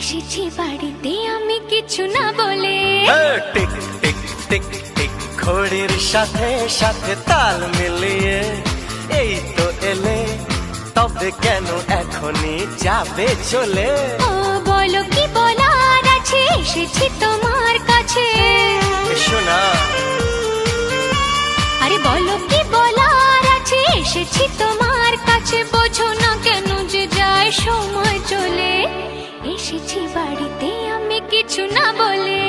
এসেছি বাড়িতে আমি কিছু না বলে। টিক টিক টিক টিক ঘড়ির সাথে সাথে তাল মিলিয়ে এই তো এলে, তবে কেন এখনই যাবে চলে? ও বলো কি বলার আছে, এসেছি তোমার কাছে। শোনা, আরে বলো কি বলার আছে, এসেছি তোমার কাছে। বোঝো না কেন যে যায় সময় চলে, এসেছি বাড়িতে আমি কিছু না বলে।